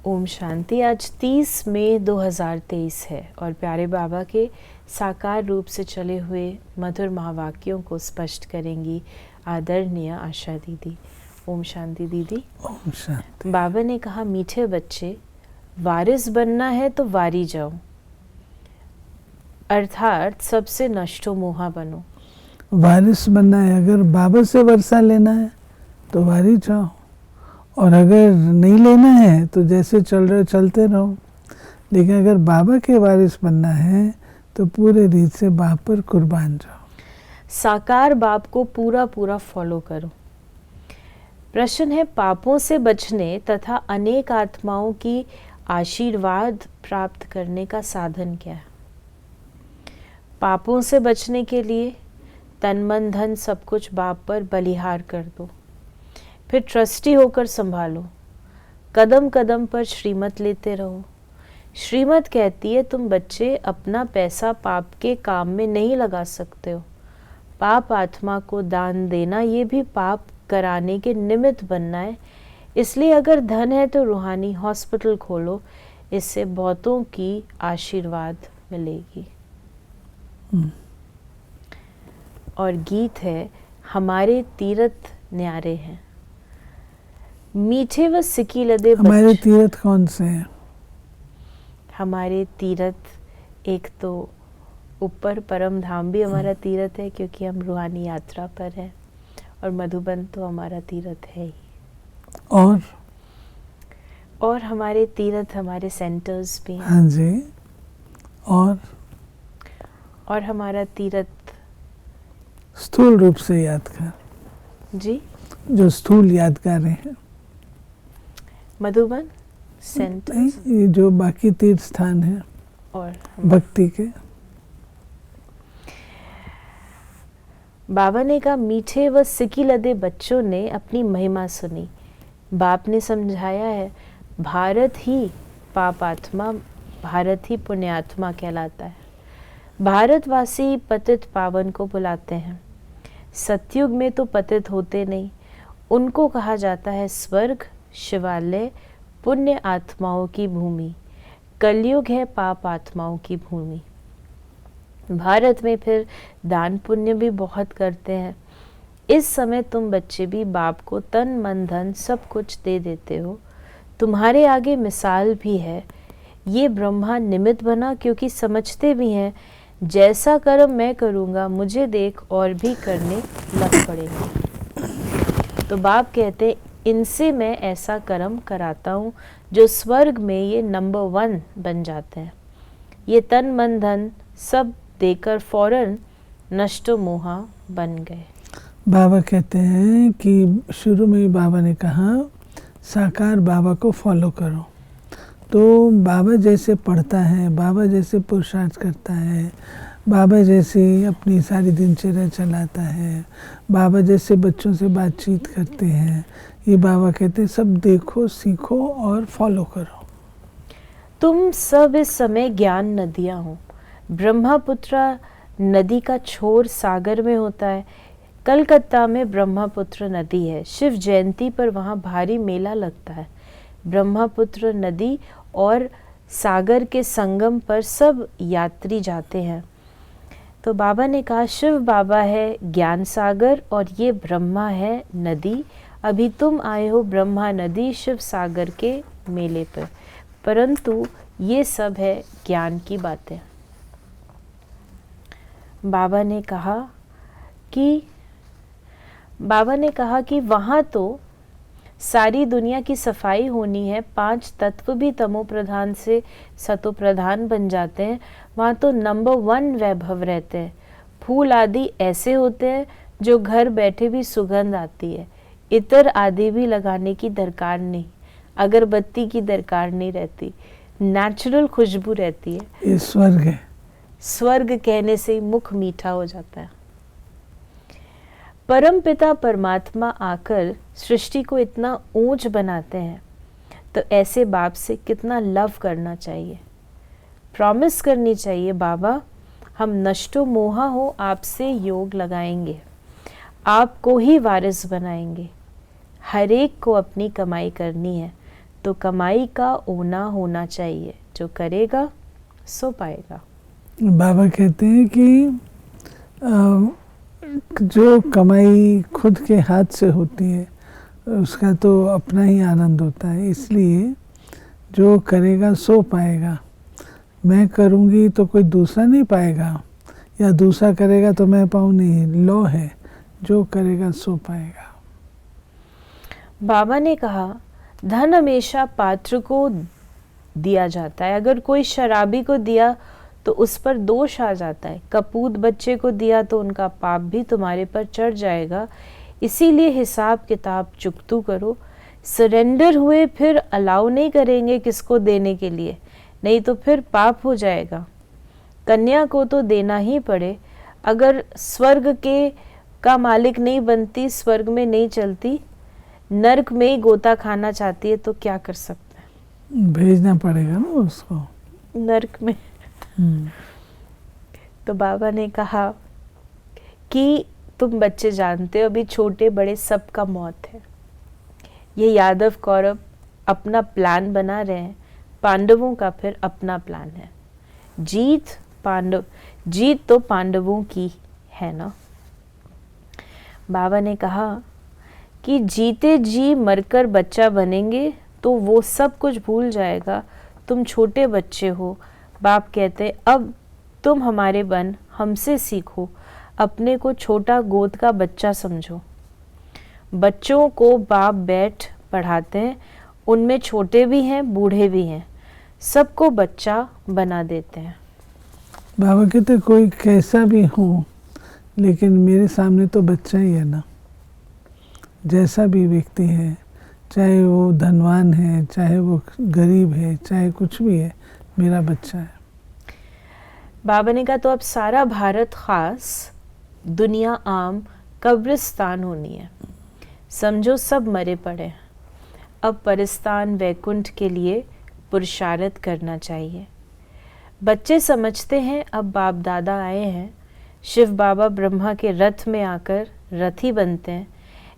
ओम शांति। आज 30 मई 2023 है और प्यारे बाबा के साकार रूप से चले हुए मधुर महावाक्यों को स्पष्ट करेंगी आदरणीय आशा दीदी। ओम शांति दीदी। ओम शांति। बाबा ने कहा, मीठे बच्चे, वारिस बनना है तो वारी जाओ, अर्थात सबसे नष्टो मोहा बनो। वारिस बनना है, अगर बाबा से वर्षा लेना है तो वारी जाओ, और अगर नहीं लेना है तो जैसे चल रहे चलते रहो। लेकिन अगर बाबा के वारिस बनना है तो पूरे रीत से बाप पर कुर्बान जाओ। साकार बाप को पूरा पूरा फॉलो करो। प्रश्न है, पापों से बचने तथा अनेक आत्माओं की आशीर्वाद प्राप्त करने का साधन क्या है? पापों से बचने के लिए तन मन धन सब कुछ बाप पर बलिहार कर दो, फिर ट्रस्टी होकर संभालो। कदम कदम पर श्रीमत लेते रहो। श्रीमत कहती है, तुम बच्चे अपना पैसा पाप के काम में नहीं लगा सकते हो। पाप आत्मा को दान देना ये भी पाप कराने के निमित्त बनना है। इसलिए अगर धन है तो रूहानी हॉस्पिटल खोलो, इससे बहुतों की आशीर्वाद मिलेगी। और गीत है, हमारे तीर्थ न्यारे हैं, मीठे व सिकी लदे। हमारे तीर्थ कौन से हैं? हमारे तीर्थ एक तो ऊपर परम धाम भी हमारा तीर्थ है, क्योंकि हम रूहानी यात्रा पर हैं, और मधुबन तो हमारा तीर्थ है ही। और हमारे तीर्थ हमारे सेंटर्स भी हैं। हाँ जी। और हमारा तीर्थ स्थूल रूप से यादगार जी, जो स्थूल यादगार हैं, मधुबन सेंटर्स, ये जो बाकी तीर्थ स्थान है और भक्ति के। बाबा ने कहा, मीठे व सिकी लदे बच्चों ने अपनी महिमा सुनी। बाप ने समझाया है, भारत ही पाप आत्मा, भारत ही पुण्यात्मा कहलाता है। भारतवासी पतित पावन को बुलाते हैं। सतयुग में तो पतित होते नहीं, उनको कहा जाता है स्वर्ग, शिवालय, पुण्य आत्माओं की भूमि। कलयुग है पाप आत्माओं की भूमि। भारत में फिर दान पुण्य भी बहुत करते हैं। इस समय तुम बच्चे भी बाप को तन मन धन सब कुछ दे देते हो। तुम्हारे आगे मिसाल भी है। ये ब्रह्मा निमित्त बना, क्योंकि समझते भी हैं जैसा कर्म मैं करूँगा मुझे देख और भी करने लग पड़ेंगे। तो बाप कहते, इनसे मैं ऐसा कर्म कराता हूँ जो स्वर्ग में ये नंबर 1 बन जाते हैं। ये तन मन धन सब देकर फौरन नष्ट मोहा बन गए। बाबा कहते हैं कि शुरू में ही बाबा ने कहा साकार बाबा को फॉलो करो। तो बाबा जैसे पढ़ता है, बाबा जैसे पुरुषार्थ करता है, बाबा जैसे अपनी सारी दिनचर्या चलाता है, बाबा जैसे बच्चों से बातचीत करते हैं, ये बाबा कहते हैं सब देखो, सीखो और फॉलो करो। तुम सब इस समय ज्ञान नदियाँ हो। ब्रह्मपुत्र नदी का छोर सागर में होता है। कलकत्ता में ब्रह्मपुत्र नदी है। शिव जयंती पर वहाँ भारी मेला लगता है। ब्रह्मपुत्र नदी और सागर के संगम पर सब यात्री जाते हैं। तो बाबा ने कहा, शिव बाबा है ज्ञान सागर और ये ब्रह्मा है नदी। अभी तुम आए हो ब्रह्मा नदी शिव सागर के मेले पर, परंतु ये सब है ज्ञान की बातें। बाबा ने कहा कि वहाँ तो सारी दुनिया की सफाई होनी है। 5 तत्व भी तमो प्रधान से सतो प्रधान बन जाते हैं। वहाँ तो नंबर 1 वैभव रहते हैं। फूल आदि ऐसे होते हैं जो घर बैठे भी सुगंध आती है। इतर आदि भी लगाने की दरकार नहीं, अगरबत्ती की दरकार नहीं रहती, नेचुरल खुशबू रहती है। ये स्वर्ग है। स्वर्ग कहने से ही मुख मीठा हो जाता है। परम पिता परमात्मा आकर सृष्टि को इतना ऊंच बनाते हैं, तो ऐसे बाप से कितना लव करना चाहिए, प्रॉमिस करनी चाहिए, बाबा हम नष्टो मोहा हो आपसे योग लगाएंगे, आपको ही वारिस बनाएंगे। हर एक को अपनी कमाई करनी है, तो कमाई का ओना होना चाहिए, जो करेगा सो पाएगा। बाबा कहते हैं कि जो कमाई खुद के हाथ से होती है उसका तो अपना ही आनंद होता है, इसलिए जो करेगा सो पाएगा। मैं करूँगी तो कोई दूसरा नहीं पाएगा, या दूसरा करेगा तो मैं पाऊँ नहीं, लॉ है, जो करेगा सो पाएगा। बाबा ने कहा धन हमेशा पात्र को दिया जाता है। अगर कोई शराबी को दिया तो उस पर दोष आ जाता है, कपूत बच्चे को दिया तो उनका पाप भी तुम्हारे पर चढ़ जाएगा। इसीलिए हिसाब किताब चुकतू करो। सरेंडर हुए फिर अलाउ नहीं करेंगे किसको देने के लिए, नहीं तो फिर पाप हो जाएगा। कन्या को तो देना ही पड़े। अगर स्वर्ग के का मालिक नहीं बनती, स्वर्ग में नहीं चलती, नर्क में ही गोता खाना चाहती है तो क्या कर सकते हैं? भेजना पड़ेगा ना उसको नर्क में। तो बाबा ने कहा कि तुम बच्चे जानते हो अभी छोटे बड़े सबका मौत है। ये यादव कौरव अपना प्लान बना रहे हैं, पांडवों का फिर अपना प्लान है। जीत तो पांडवों की है ना। बाबा ने कहा कि जीते जी मरकर बच्चा बनेंगे तो वो सब कुछ भूल जाएगा। तुम छोटे बच्चे हो। बाप कहते अब तुम हमारे बन हमसे सीखो, अपने को छोटा गोद का बच्चा समझो। बच्चों को बाप बैठ पढ़ाते हैं, उनमें छोटे भी हैं बूढ़े भी हैं, सबको बच्चा बना देते हैं। बाबा कहते कोई कैसा भी हो लेकिन मेरे सामने तो बच्चा ही है ना। जैसा भी व्यक्ति है, चाहे वो धनवान है, चाहे वो गरीब है, चाहे कुछ भी है, मेरा बच्चा है। बाबा ने कहा तो अब सारा भारत खास, दुनिया आम कब्रिस्तान होनी है। समझो सब मरे पड़े हैं। अब परिस्तान वैकुंठ के लिए पुरुषार्थ करना चाहिए। बच्चे समझते हैं अब बाप दादा आए हैं, शिव बाबा ब्रह्मा के रथ में आकर रथी बनते हैं।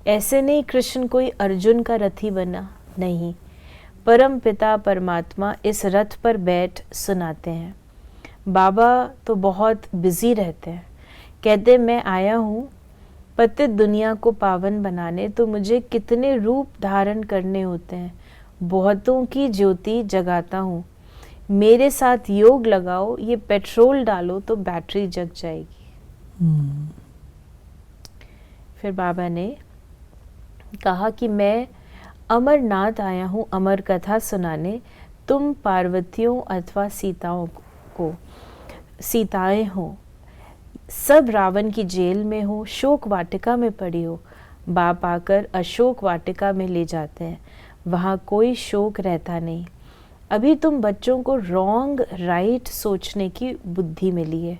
ऐसे नहीं कृष्ण कोई अर्जुन का रथी बना, नहीं, परम पिता परमात्मा इस रथ पर बैठ सुनाते हैं। बाबा तो बहुत बिजी रहते हैं, कहते मैं आया हूँ पतित दुनिया को पावन बनाने, तो मुझे कितने रूप धारण करने होते हैं। बहुतों की ज्योति जगाता हूँ, मेरे साथ योग लगाओ, ये पेट्रोल डालो तो बैटरी जग जाएगी। फिर बाबा ने कहा कि मैं अमरनाथ आया हूँ अमर कथा सुनाने। तुम पार्वतियों अथवा सीताएं हो, सब रावण की जेल में हो, शोक वाटिका में पड़ी हो। बाप आकर अशोक वाटिका में ले जाते हैं, वहाँ कोई शोक रहता नहीं। अभी तुम बच्चों को रॉन्ग राइट सोचने की बुद्धि मिली है।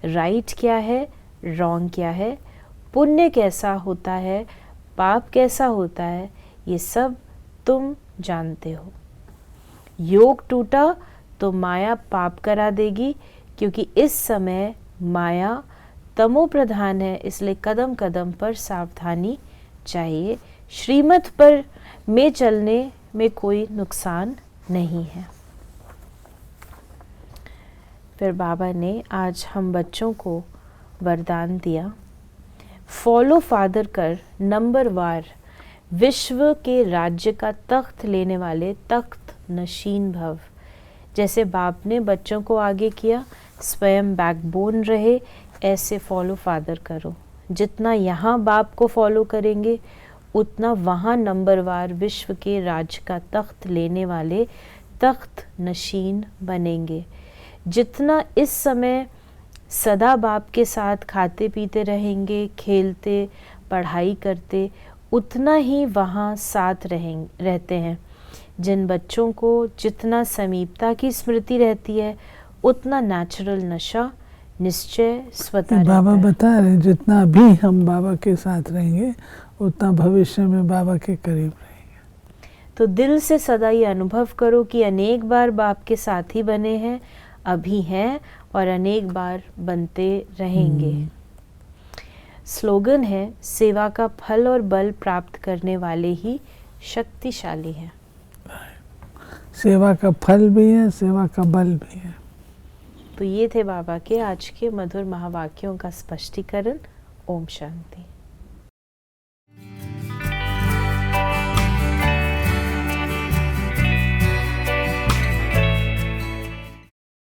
राइट क्या है, रॉन्ग क्या है, पुण्य कैसा होता है, पाप कैसा होता है, ये सब तुम जानते हो। योग टूटा तो माया पाप करा देगी, क्योंकि इस समय माया तमो प्रधान है, इसलिए कदम कदम पर सावधानी चाहिए। श्रीमत पर में चलने में कोई नुकसान नहीं है। फिर बाबा ने आज हम बच्चों को वरदान दिया, फॉलो फादर कर नंबर वार, विश्व के राज्य का तख्त लेने वाले तख्त नशीन भव। जैसे बाप ने बच्चों को आगे किया, स्वयं बैकबोन रहे, ऐसे फॉलो फादर करो। जितना यहाँ बाप को फॉलो करेंगे उतना वहाँ नंबरवार विश्व के राज्य का तख्त लेने वाले तख्त नशीन बनेंगे। जितना इस समय सदा बाप के साथ खाते पीते रहेंगे, खेलते पढ़ाई करते, उतना ही वहाँ साथ रहते हैं। जिन बच्चों को जितना समीपता की स्मृति रहती है उतना नेचुरल नशा निश्चय स्वतः बाबा रहता है। बता रहे जितना भी हम बाबा के साथ रहेंगे उतना भविष्य में बाबा के करीब रहेंगे। तो दिल से सदा ये अनुभव करो कि अनेक बार बाप के साथी बने हैं, अभी हैं और अनेक बार बनते रहेंगे। स्लोगन है, सेवा का फल और बल प्राप्त करने वाले ही शक्तिशाली हैं। सेवा का फल भी है, सेवा का बल भी है। तो ये थे बाबा के आज के मधुर महावाक्यों का स्पष्टीकरण। ओम शांति।